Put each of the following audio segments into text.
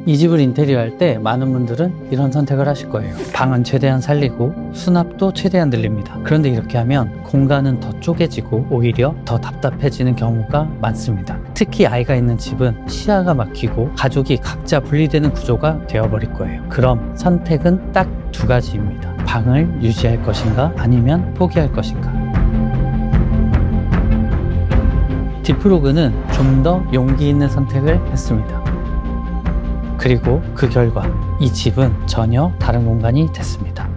이 집을 인테리어 할 때 많은 분들은 이런 선택을 하실 거예요. 방은 최대한 살리고 수납도 최대한 늘립니다. 그런데 이렇게 하면 공간은 더 쪼개지고 오히려 더 답답해지는 경우가 많습니다. 특히 아이가 있는 집은 시야가 막히고 가족이 각자 분리되는 구조가 되어버릴 거예요. 그럼 선택은 딱 두 가지입니다. 방을 유지할 것인가 아니면 포기할 것인가. 디프로그는 좀 더 용기 있는 선택을 했습니다. 그리고 그 결과 이 집은 전혀 다른 공간이 됐습니다.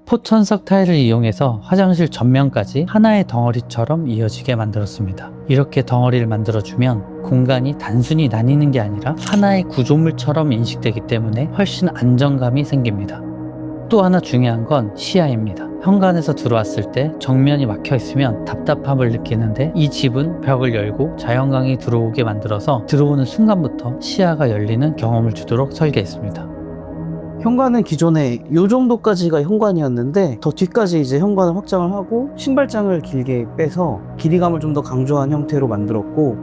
포천석 타일을 이용해서 화장실 전면까지 하나의 덩어리처럼 이어지게 만들었습니다. 이렇게 덩어리를 만들어주면 공간이 단순히 나뉘는 게 아니라 하나의 구조물처럼 인식되기 때문에 훨씬 안정감이 생깁니다. 또 하나 중요한 건 시야입니다. 현관에서 들어왔을 때 정면이 막혀 있으면 답답함을 느끼는데 이 집은 벽을 열고 자연광이 들어오게 만들어서 들어오는 순간부터 시야가 열리는 경험을 주도록 설계했습니다. 현관은 기존에 이 정도까지가 현관이었는데 더 뒤까지 이제 현관을 확장을 하고 신발장을 길게 빼서 길이감을 좀 더 강조한 형태로 만들었고,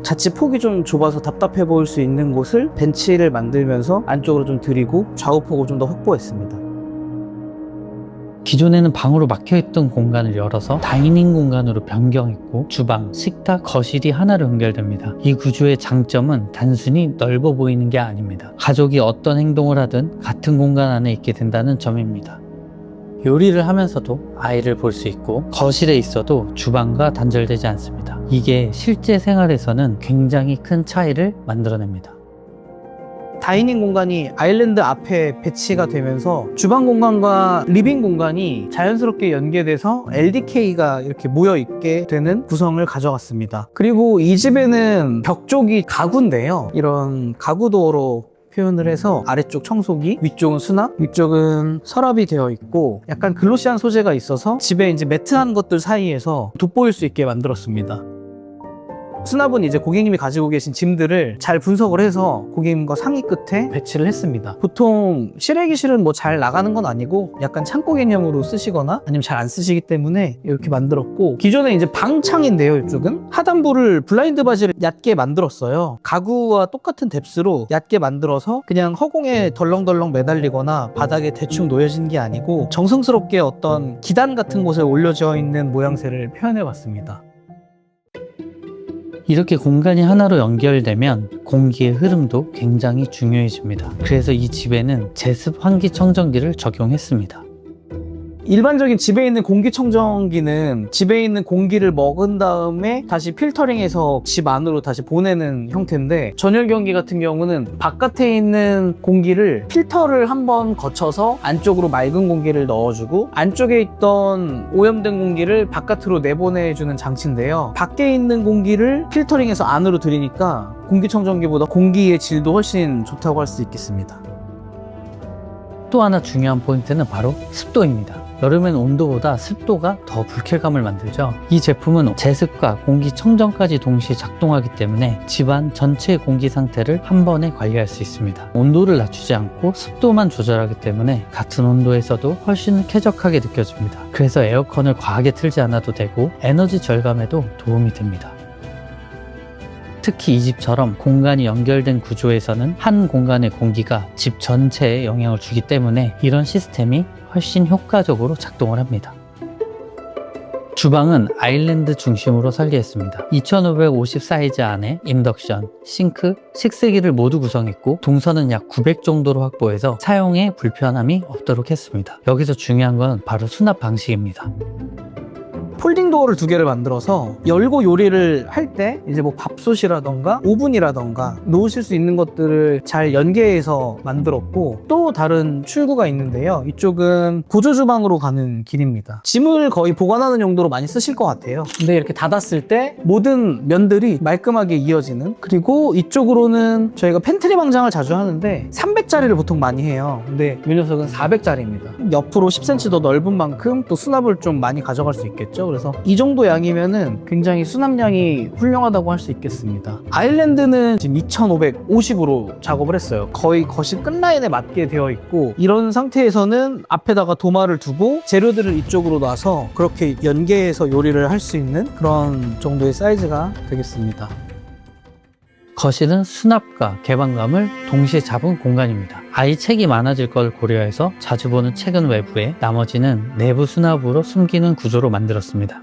자칫 폭이 좀 좁아서 답답해 보일 수 있는 곳을 벤치를 만들면서 안쪽으로 좀 들이고 좌우폭을 좀 더 확보했습니다. 기존에는 방으로 막혀있던 공간을 열어서 다이닝 공간으로 변경했고 주방, 식탁, 거실이 하나로 연결됩니다. 이 구조의 장점은 단순히 넓어 보이는 게 아닙니다. 가족이 어떤 행동을 하든 같은 공간 안에 있게 된다는 점입니다. 요리를 하면서도 아이를 볼 수 있고 거실에 있어도 주방과 단절되지 않습니다. 이게 실제 생활에서는 굉장히 큰 차이를 만들어냅니다. 다이닝 공간이 아일랜드 앞에 배치가 되면서 주방 공간과 리빙 공간이 자연스럽게 연계돼서 LDK가 이렇게 모여있게 되는 구성을 가져갔습니다. 그리고 이 집에는 벽 쪽이 가구인데요, 이런 가구 도어로 표현을 해서 아래쪽 청소기, 위쪽은 수납, 위쪽은 서랍이 되어 있고 약간 글로시한 소재가 있어서 집에 이제 매트한 것들 사이에서 돋보일 수 있게 만들었습니다. 수납은 이제 고객님이 가지고 계신 짐들을 잘 분석을 해서 고객님과 상의 끝에 배치를 했습니다. 보통 실외기실은 뭐 잘 나가는 건 아니고 약간 창고 개념으로 쓰시거나 아니면 잘 안 쓰시기 때문에 이렇게 만들었고, 기존에 이제 방창인데요, 이쪽은 하단부를 블라인드 바지를 얕게 만들었어요. 가구와 똑같은 뎁스로 얕게 만들어서 그냥 허공에 덜렁덜렁 매달리거나 바닥에 대충 놓여진 게 아니고 정성스럽게 어떤 기단 같은 곳에 올려져 있는 모양새를 표현해 봤습니다. 이렇게 공간이 하나로 연결되면 공기의 흐름도 굉장히 중요해집니다. 그래서 이 집에는 제습 환기 청정기를 적용했습니다. 일반적인 집에 있는 공기청정기는 집에 있는 공기를 먹은 다음에 다시 필터링해서 집 안으로 다시 보내는 형태인데, 전열경기 같은 경우는 바깥에 있는 공기를 필터를 한번 거쳐서 안쪽으로 맑은 공기를 넣어주고 안쪽에 있던 오염된 공기를 바깥으로 내보내주는 장치인데요, 밖에 있는 공기를 필터링해서 안으로 들이니까 공기청정기보다 공기의 질도 훨씬 좋다고 할 수 있겠습니다. 또 하나 중요한 포인트는 바로 습도입니다. 여름엔 온도보다 습도가 더 불쾌감을 만들죠. 이 제품은 제습과 공기청정까지 동시에 작동하기 때문에 집안 전체의 공기 상태를 한 번에 관리할 수 있습니다. 온도를 낮추지 않고 습도만 조절하기 때문에 같은 온도에서도 훨씬 쾌적하게 느껴집니다. 그래서 에어컨을 과하게 틀지 않아도 되고 에너지 절감에도 도움이 됩니다. 특히 이 집처럼 공간이 연결된 구조에서는 한 공간의 공기가 집 전체에 영향을 주기 때문에 이런 시스템이 훨씬 효과적으로 작동을 합니다. 주방은 아일랜드 중심으로 설계했습니다. 2550 사이즈 안에 인덕션, 싱크, 식세기를 모두 구성했고 동선은 약 900 정도로 확보해서 사용에 불편함이 없도록 했습니다. 여기서 중요한 건 바로 수납 방식입니다. 폴딩 도어를 2개를 만들어서 열고 요리를 할 때 이제 뭐 밥솥이라던가 오븐이라던가 놓으실 수 있는 것들을 잘 연계해서 만들었고, 또 다른 출구가 있는데요, 이쪽은 보조주방으로 가는 길입니다. 짐을 거의 보관하는 용도로 많이 쓰실 것 같아요. 근데 이렇게 닫았을 때 모든 면들이 말끔하게 이어지는, 그리고 이쪽으로는 저희가 팬트리 방장을 자주 하는데 300짜리를 보통 많이 해요. 근데 이 녀석은 400짜리입니다. 옆으로 10cm 더 넓은 만큼 또 수납을 좀 많이 가져갈 수 있겠죠. 그래서 이 정도 양이면은 굉장히 수납량이 훌륭하다고 할 수 있겠습니다. 아일랜드는 지금 2550으로 작업을 했어요. 거의 거실 끝라인에 맞게 되어 있고, 이런 상태에서는 앞에다가 도마를 두고 재료들을 이쪽으로 놔서 그렇게 연계해서 요리를 할 수 있는 그런 정도의 사이즈가 되겠습니다. 거실은 수납과 개방감을 동시에 잡은 공간입니다. 아이 책이 많아질 걸 고려해서 자주 보는 책은 외부에, 나머지는 내부 수납으로 숨기는 구조로 만들었습니다.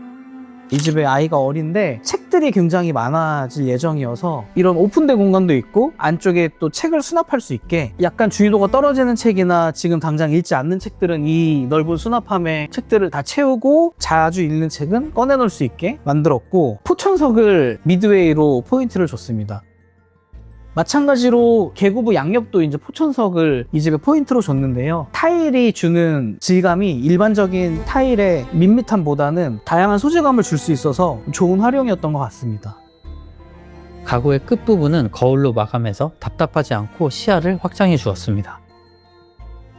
이 집에 아이가 어린데 책들이 굉장히 많아질 예정이어서 이런 오픈된 공간도 있고, 안쪽에 또 책을 수납할 수 있게 약간 중요도가 떨어지는 책이나 지금 당장 읽지 않는 책들은 이 넓은 수납함에 책들을 다 채우고, 자주 읽는 책은 꺼내놓을 수 있게 만들었고, 포천석을 미드웨이로 포인트를 줬습니다. 마찬가지로 계구부 양옆도 이제 포천석을 이 집에 포인트로 줬는데요. 타일이 주는 질감이 일반적인 타일의 밋밋함보다는 다양한 소재감을 줄 수 있어서 좋은 활용이었던 것 같습니다. 가구의 끝부분은 거울로 마감해서 답답하지 않고 시야를 확장해 주었습니다.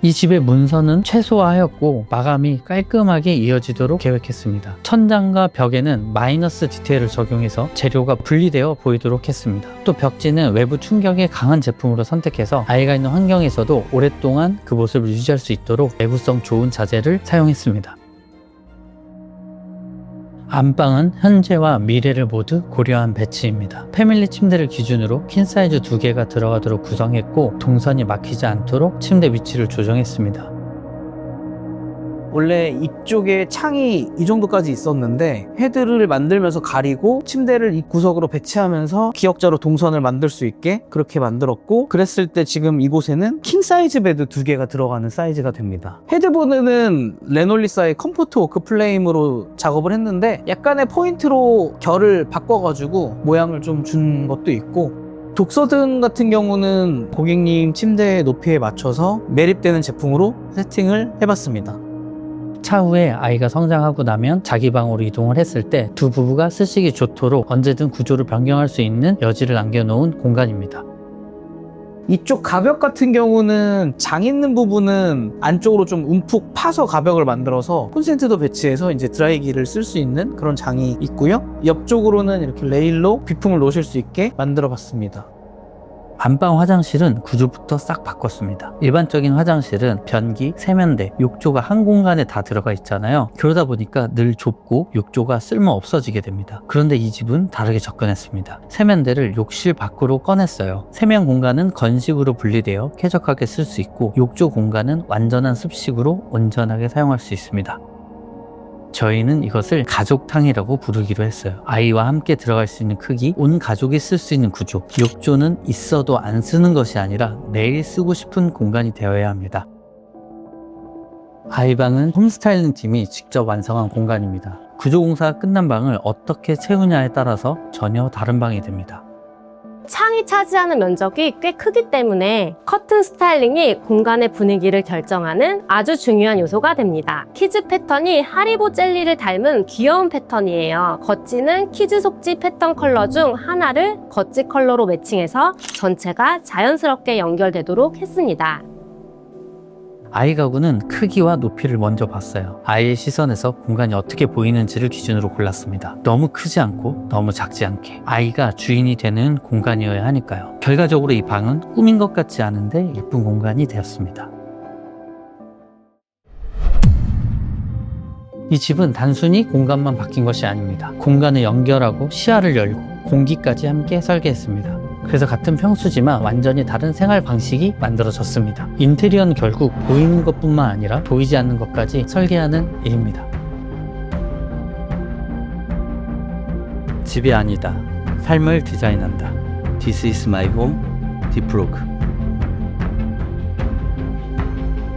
이 집의 문선은 최소화하였고 마감이 깔끔하게 이어지도록 계획했습니다. 천장과 벽에는 마이너스 디테일을 적용해서 재료가 분리되어 보이도록 했습니다. 또 벽지는 외부 충격에 강한 제품으로 선택해서 아이가 있는 환경에서도 오랫동안 그 모습을 유지할 수 있도록 내구성 좋은 자재를 사용했습니다. 안방은 현재와 미래를 모두 고려한 배치입니다. 패밀리 침대를 기준으로 퀸사이즈 2개가 들어가도록 구성했고, 동선이 막히지 않도록 침대 위치를 조정했습니다. 원래 이쪽에 창이 이 정도까지 있었는데 헤드를 만들면서 가리고 침대를 이 구석으로 배치하면서 기역자로 동선을 만들 수 있게 그렇게 만들었고, 그랬을 때 지금 이곳에는 킹사이즈 베드 2개가 들어가는 사이즈가 됩니다. 헤드보드는 레놀리사의 컴포트 워크 플레임으로 작업을 했는데 약간의 포인트로 결을 바꿔가지고 모양을 좀 준 것도 있고, 독서등 같은 경우는 고객님 침대 높이에 맞춰서 매립되는 제품으로 세팅을 해봤습니다. 차후에 아이가 성장하고 나면 자기 방으로 이동을 했을 때 두 부부가 쓰시기 좋도록 언제든 구조를 변경할 수 있는 여지를 남겨놓은 공간입니다. 이쪽 가벽 같은 경우는 장 있는 부분은 안쪽으로 좀 움푹 파서 가벽을 만들어서 콘센트도 배치해서 이제 드라이기를 쓸 수 있는 그런 장이 있고요. 옆쪽으로는 이렇게 레일로 비품을 놓으실 수 있게 만들어 봤습니다. 안방 화장실은 구조부터 싹 바꿨습니다. 일반적인 화장실은 변기, 세면대, 욕조가 한 공간에 다 들어가 있잖아요. 그러다 보니까 늘 좁고 욕조가 쓸모 없어지게 됩니다. 그런데 이 집은 다르게 접근했습니다. 세면대를 욕실 밖으로 꺼냈어요. 세면 공간은 건식으로 분리되어 쾌적하게 쓸 수 있고, 욕조 공간은 완전한 습식으로 온전하게 사용할 수 있습니다. 저희는 이것을 가족탕이라고 부르기로 했어요. 아이와 함께 들어갈 수 있는 크기, 온 가족이 쓸 수 있는 구조. 욕조는 있어도 안 쓰는 것이 아니라 매일 쓰고 싶은 공간이 되어야 합니다. 아이방은 홈스타일링 팀이 직접 완성한 공간입니다. 구조공사가 끝난 방을 어떻게 채우냐에 따라서 전혀 다른 방이 됩니다. 창이 차지하는 면적이 꽤 크기 때문에 커튼 스타일링이 공간의 분위기를 결정하는 아주 중요한 요소가 됩니다. 키즈 패턴이 하리보 젤리를 닮은 귀여운 패턴이에요. 겉지는 키즈 속지 패턴 컬러 중 하나를 겉지 컬러로 매칭해서 전체가 자연스럽게 연결되도록 했습니다. 아이 가구는 크기와 높이를 먼저 봤어요. 아이의 시선에서 공간이 어떻게 보이는지를 기준으로 골랐습니다. 너무 크지 않고 너무 작지 않게 아이가 주인이 되는 공간이어야 하니까요. 결과적으로 이 방은 꾸민 것 같지 않은데 예쁜 공간이 되었습니다. 이 집은 단순히 공간만 바뀐 것이 아닙니다. 공간을 연결하고 시야를 열고 공기까지 함께 설계했습니다. 그래서 같은 평수지만 완전히 다른 생활 방식이 만들어졌습니다. 인테리어는 결국 보이는 것뿐만 아니라 보이지 않는 것까지 설계하는 일입니다. 집이 아니다. 삶을 디자인한다. This is my home, Deep Rock.